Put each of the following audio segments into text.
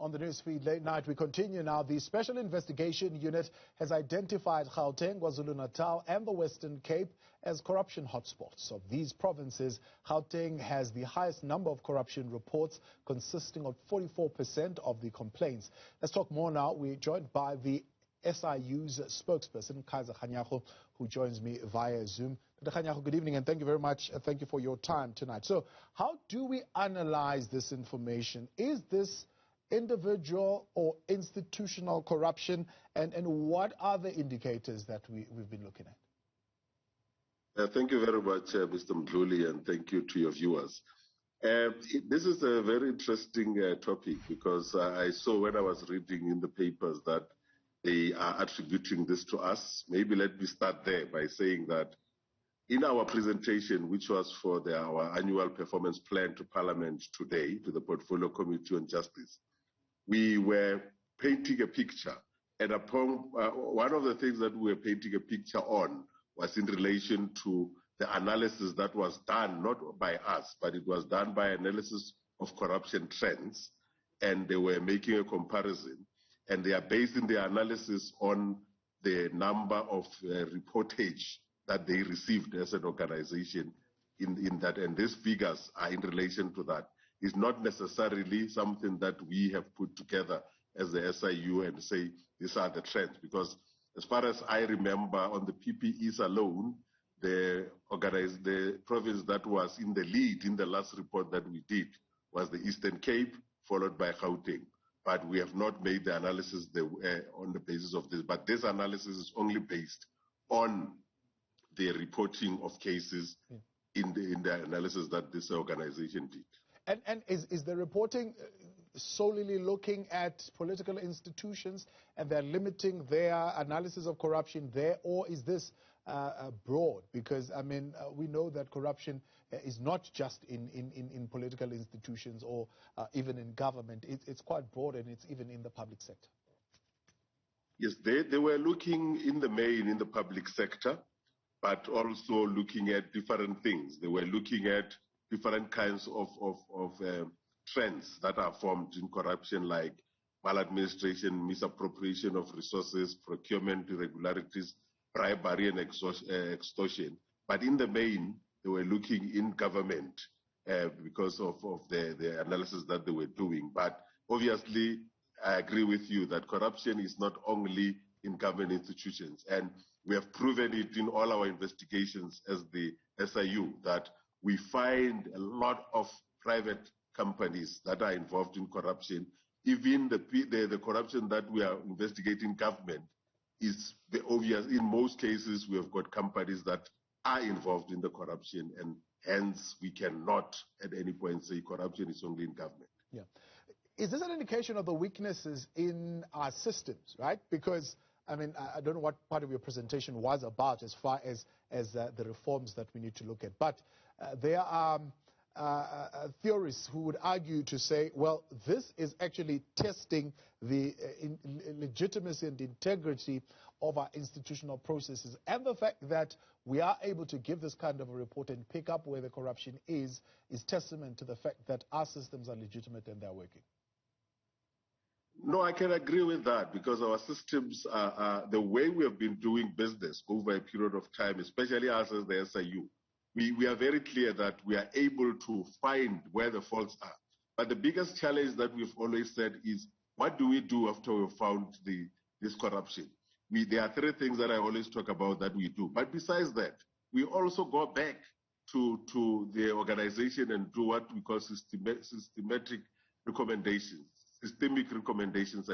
On the newsfeed late night, we continue now. The Special Investigation Unit has identified Gauteng, Kwazulu-Natal and the Western Cape as corruption hotspots. Of these provinces, Gauteng has the highest number of corruption reports, consisting of 44% of the complaints. Let's talk more now. We're joined by the SIU's spokesperson, KZN, who joins me via Zoom. KZN, good evening and thank you very much. Thank you for your time tonight. So how do we analyze this information? Is this individual or institutional corruption, and what are the indicators that we've been looking at? Thank you very much, Mr. Mdluli, and thank you to your viewers. This is a very interesting topic because I saw when I was reading in the papers that they are attributing this to us. Maybe let me start there by saying that in our presentation, which was for our annual performance plan to Parliament today, to the Portfolio Committee on Justice, we were painting a picture. And upon one of the things that we were painting a picture on was in relation to the analysis that was done, not by us, but it was done by analysis of corruption trends. And they were making a comparison. And they are basing their analysis on the number of reportage that they received as an organization in that. And these figures are in relation to that. It's not necessarily something that we have put together as the SIU and say these are the trends. Because as far as I remember, on the PPEs alone, the province that was in the lead in the last report that we did was the Eastern Cape, followed by Gauteng. But we have not made the analysis on the basis of this. But this analysis is only based on the reporting of cases in the analysis that this organization did. And is the reporting solely looking at political institutions and they're limiting their analysis of corruption there, or is this broad? Because, I mean, we know that corruption is not just in political institutions or even in government. It's quite broad, and it's even in the public sector. Yes, they were looking in the main in the public sector, but also looking at different things. They were looking at different kinds of trends that are formed in corruption, like maladministration, misappropriation of resources, procurement irregularities, bribery and extortion. But in the main, they were looking in government because of the analysis that they were doing. But obviously, I agree with you that corruption is not only in government institutions. And we have proven it in all our investigations as the SIU that we find a lot of private companies that are involved in corruption. Even the corruption that we are investigating government is the obvious. In most cases, we have got companies that are involved in the corruption, and hence we cannot at any point say corruption is only in government. Yeah. Is this an indication of the weaknesses in our systems, right? Because, I mean, I don't know what part of your presentation was about as far as the reforms that we need to look at. But there are theorists who would argue to say, well, this is actually testing the legitimacy and integrity of our institutional processes. And the fact that we are able to give this kind of a report and pick up where the corruption is testament to the fact that our systems are legitimate and they're working. No, I can agree with that because our systems are the way we have been doing business over a period of time, especially us as the SIU. We are very clear that we are able to find where the faults are. But the biggest challenge that we've always said is, what do we do after we've found this corruption? There are three things that I always talk about that we do. But besides that, we also go back to the organization and do what we call systemic recommendations,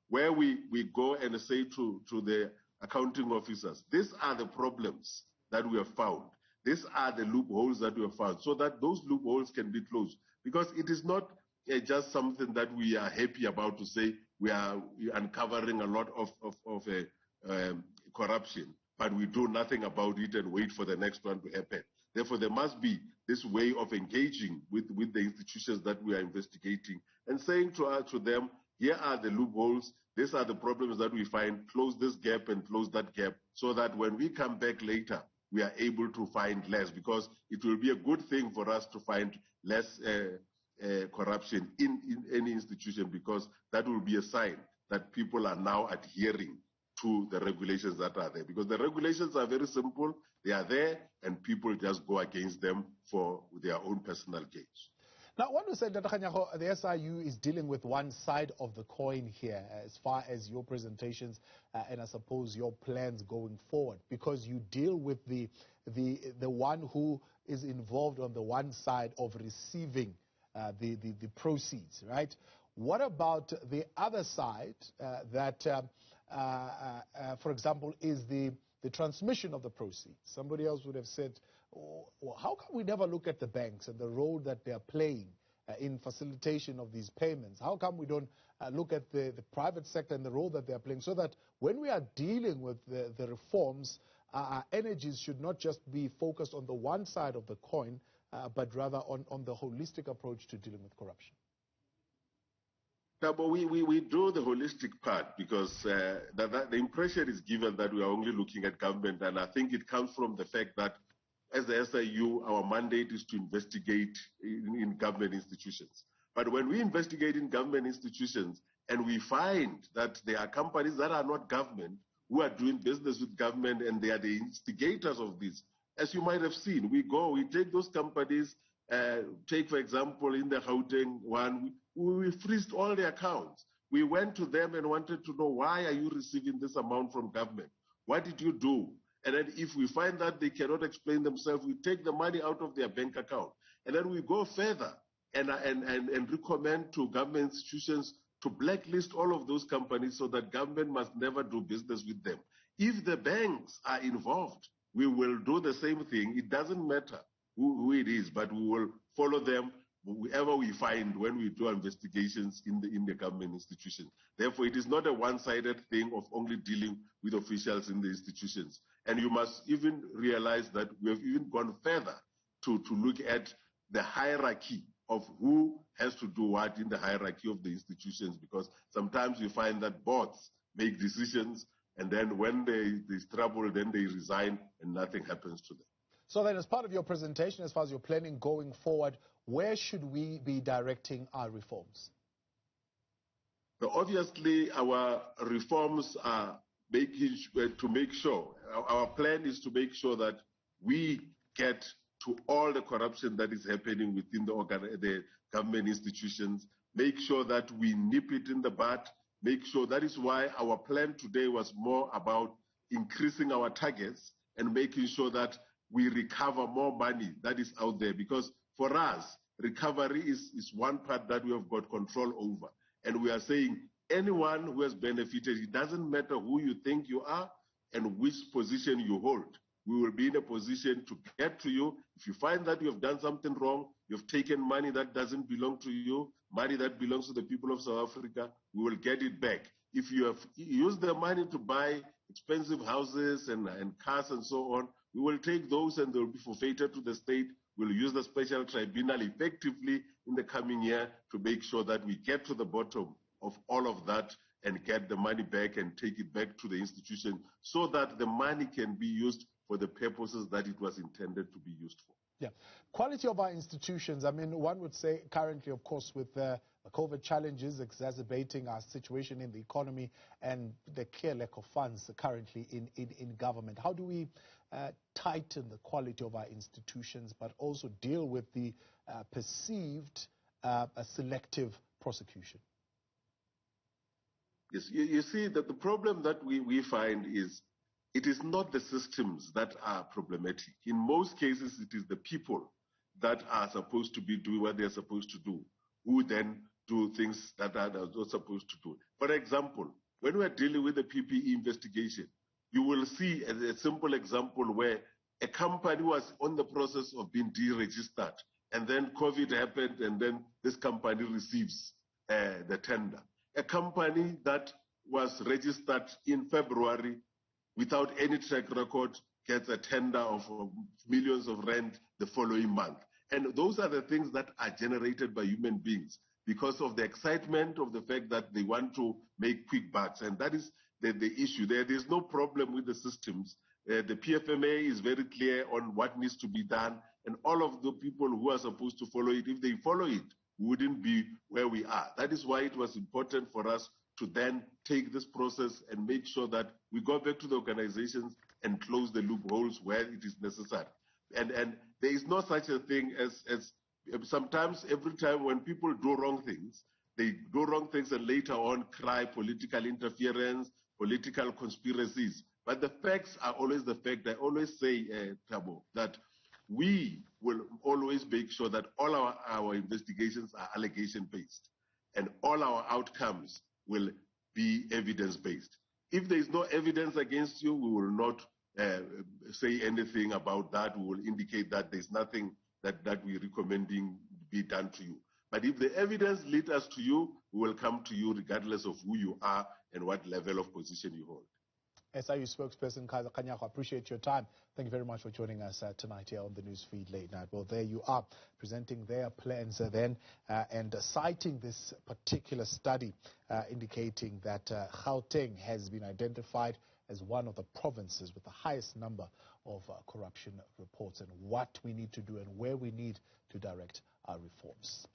where we go and say to the accounting officers, these are the problems that we have found. These are the loopholes that we have found, so that those loopholes can be closed. Because it is not just something that we are happy about to say we are uncovering a lot of corruption, but we do nothing about it and wait for the next one to happen. Therefore, there must be this way of engaging with the institutions that we are investigating and saying to them, here are the loopholes, these are the problems that we find, close this gap and close that gap, so that when we come back later, we are able to find less, because it will be a good thing for us to find less corruption in any institution, because that will be a sign that people are now adhering to the regulations that are there. Because the regulations are very simple, they are there, and people just go against them for their own personal gains. Now, I want to say that the SIU is dealing with one side of the coin here as far as your presentations and I suppose your plans going forward, because you deal with the one who is involved on the one side of receiving the proceeds, right? What about the other side that, for example, is the transmission of the proceeds? Somebody else would have said, well, how come we never look at the banks and the role that they are playing in facilitation of these payments? How come we don't look at the private sector and the role that they are playing, so that when we are dealing with the reforms, our energies should not just be focused on the one side of the coin, but rather on the holistic approach to dealing with corruption? No, but we do the holistic part, because the impression is given that we are only looking at government, and I think it comes from the fact that as the SIU, our mandate is to investigate in government institutions. But when we investigate in government institutions and we find that there are companies that are not government who are doing business with government, and they are the instigators of this, as you might have seen, we take those companies, take for example in the Gauteng one, we freezed all the accounts. We went to them and wanted to know, why are you receiving this amount from government? What did you do? And then if we find that they cannot explain themselves, we take the money out of their bank account. And then we go further and recommend to government institutions to blacklist all of those companies, so that government must never do business with them. If the banks are involved, we will do the same thing. It doesn't matter who it is, but we will follow them whoever we find when we do investigations in the government institutions. Therefore, it is not a one-sided thing of only dealing with officials in the institutions. And you must even realize that we have even gone further to look at the hierarchy of who has to do what in the hierarchy of the institutions, because sometimes you find that boards make decisions, and then when there's trouble, then they resign and nothing happens to them. So then, as part of your presentation, as far as your planning going forward, where should we be directing our reforms? So obviously, our reforms are to make sure, our plan is to make sure that we get to all the corruption that is happening within the government institutions, make sure that we nip it in the bud, make sure. That is why our plan today was more about increasing our targets and making sure that we recover more money that is out there, because for us, recovery is one part that we have got control over. And we are saying anyone who has benefited, it doesn't matter who you think you are and which position you hold, we will be in a position to get to you. If you find that you have done something wrong, you've taken money that doesn't belong to you, money that belongs to the people of South Africa, we will get it back. If you have used the money to buy expensive houses and cars and so on, we will take those and they will be forfeited to the state. We'll use the special tribunal effectively in the coming year to make sure that we get to the bottom of all of that and get the money back and take it back to the institution, so that the money can be used for the purposes that it was intended to be used for. Yeah. Quality of our institutions, I mean, one would say currently, of course, with the COVID challenges exacerbating our situation in the economy and the clear lack of funds currently in government, how do we tighten the quality of our institutions, but also deal with the perceived selective prosecution? Yes, you see that the problem that we find is, it is not the systems that are problematic. In most cases, it is the people that are supposed to be doing what they're supposed to do, who then do things that are not supposed to do. For example, when we're dealing with the PPE investigation, you will see a simple example where a company was on the process of being deregistered, and then COVID happened, and then this company receives the tender. A company that was registered in February without any track record gets a tender of millions of rand the following month. And those are the things that are generated by human beings because of the excitement of the fact that they want to make quick bucks. And that is the issue. There's no problem with the systems. The PFMA is very clear on what needs to be done, and all of the people who are supposed to follow it, if they follow it, we wouldn't be where we are. That is why it was important for us to then take this process and make sure that we go back to the organizations and close the loopholes where it is necessary. And there is no such a thing as sometimes every time when people do wrong things, they do wrong things and later on cry political interference, political conspiracies. But the facts are always the fact. I always say, Thabo, that we will always make sure that all our investigations are allegation-based and all our outcomes will be evidence-based. If there is no evidence against you, we will not say anything about that. We will indicate that there's nothing that we're recommending be done to you. But if the evidence leads us to you, we will come to you regardless of who you are and what level of position you hold. SIU spokesperson Kanyako, I appreciate your time. Thank you very much for joining us tonight here on the Newsfeed Late Night. Well, there you are, presenting their plans then and citing this particular study indicating that Gauteng has been identified as one of the provinces with the highest number of corruption reports, and what we need to do and where we need to direct our reforms.